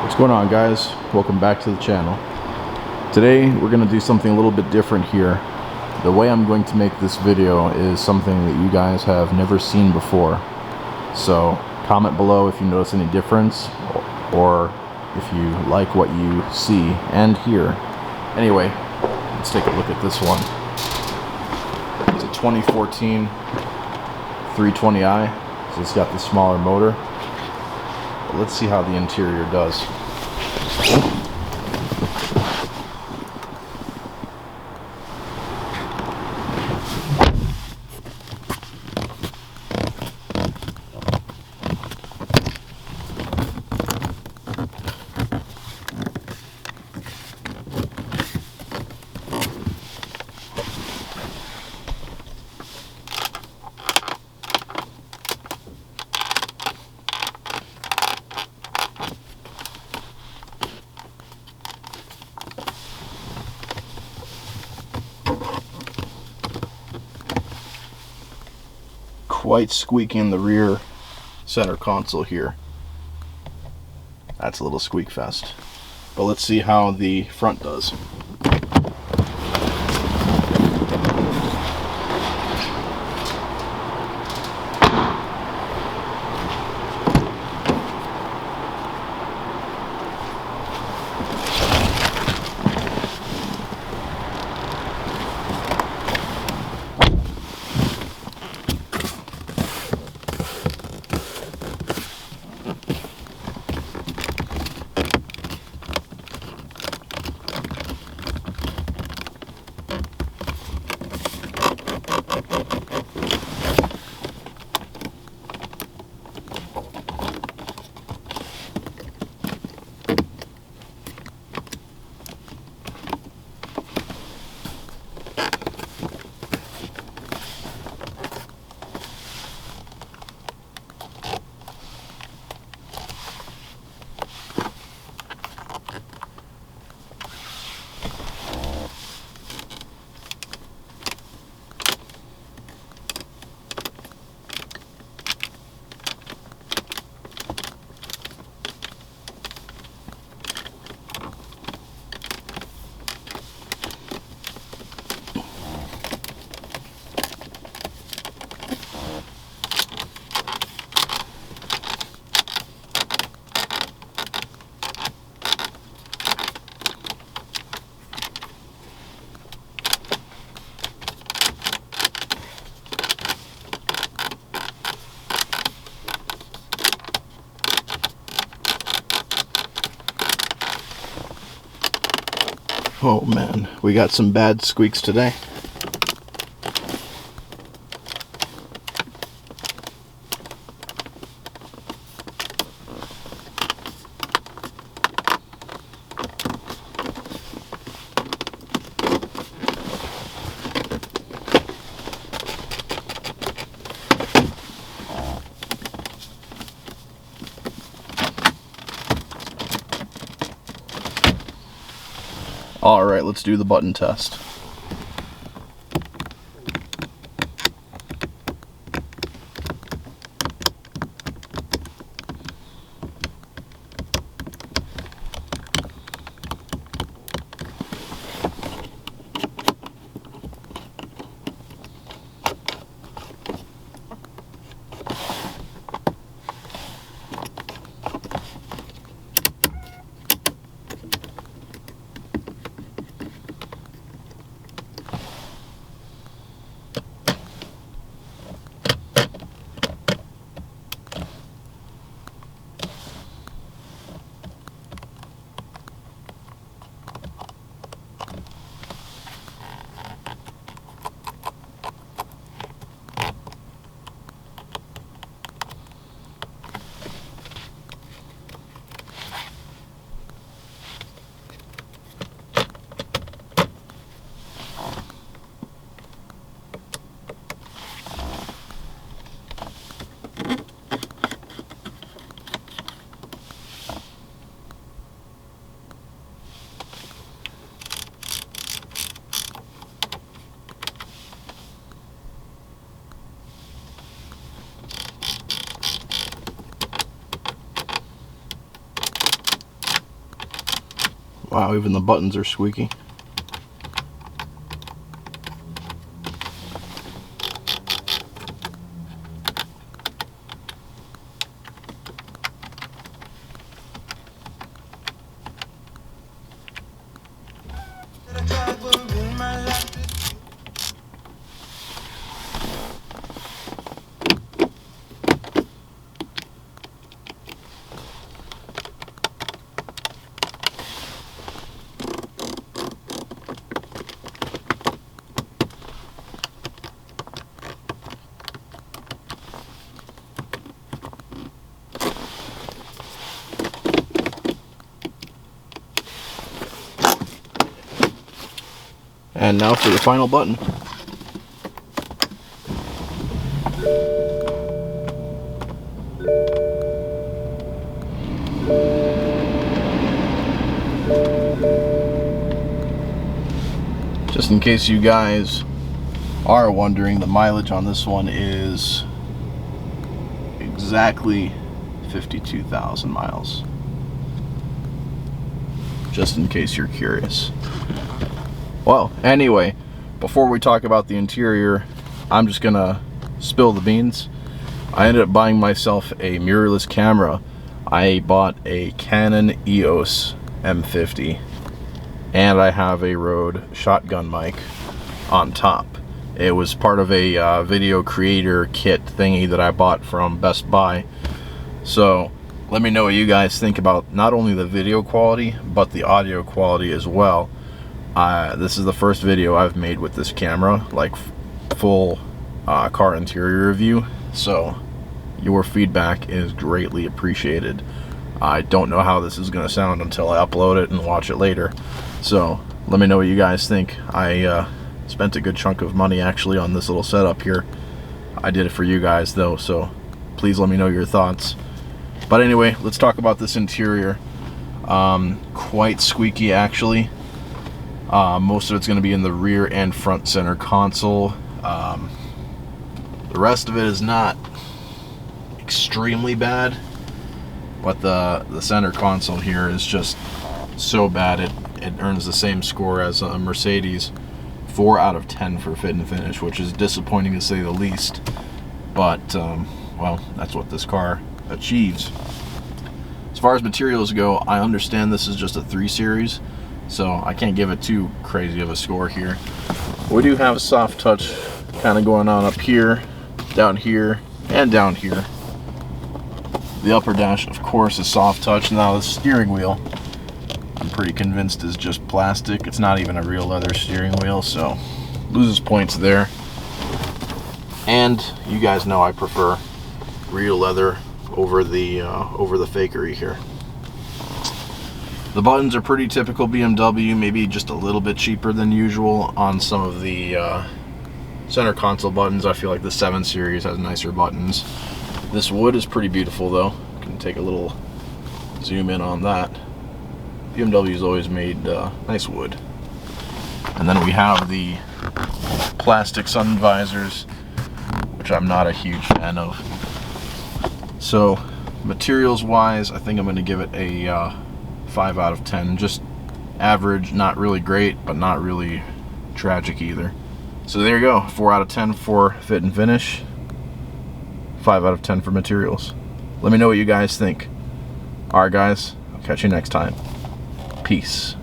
What's going on, guys? Welcome back to the channel. Today we're going to do something a little bit different here. The way I'm going to make this video is something that you guys have never seen before. So comment below if you notice any difference or if you like what you see and hear. Anyway, let's take a look at this one. It's a 2014 320i, so it's got the smaller motor. But let's see how the interior does. Quite squeaky in the rear center console here. That's a little squeak fest. But let's see how the front does. Oh man, we got some bad squeaks today. Alright, let's do the button test. Wow, even the buttons are squeaky. And now for the final button. Just in case you guys are wondering, the mileage on this one is exactly 52,000 miles. Just in case you're curious. Well, anyway, before we talk about the interior, I'm just gonna spill the beans. I ended up buying myself a mirrorless camera. I bought a Canon EOS M50, and I have a Rode shotgun mic on top. It was part of a video creator kit thingy that I bought from Best Buy. So let me know what you guys think about not only the video quality, but the audio quality as well. This is the first video I've made with this camera, like full car interior review, so your feedback is greatly appreciated. I don't know how this is going to sound until I upload it and watch it later, so let me know what you guys think. I spent a good chunk of money actually on this little setup here. I did it for you guys though, so please let me know your thoughts. But anyway, let's talk about this interior. Quite squeaky actually. Most of it's going to be in the rear and front center console. The rest of it is not extremely bad, but the center console here is just so bad it earns the same score as a Mercedes. 4 out of 10 for fit and finish, which is disappointing to say the least, but well, that's what this car achieves. As far as materials go, I understand this is just a 3 Series, so I can't give it too crazy of a score here. We do have a soft touch kind of going on up here, down here, and down here. The upper dash, of course, is soft touch. Now the steering wheel, I'm pretty convinced is just plastic. It's not even a real leather steering wheel, so loses points there. And you guys know I prefer real leather over the fakery here. The buttons are pretty typical BMW, maybe just a little bit cheaper than usual on some of the center console buttons. I feel like the 7 Series has nicer buttons. This wood is pretty beautiful though. Can take a little zoom in on that. BMW's always made nice wood. And then we have the plastic sun visors, which I'm not a huge fan of. So materials wise, I think I'm going to give it a 5 out of 10. Just average, not really great, but not really tragic either. So there you go, 4 out of 10 for fit and finish, 5 out of 10 for materials. Let me know what you guys think. Alright guys, I'll catch you next time. Peace.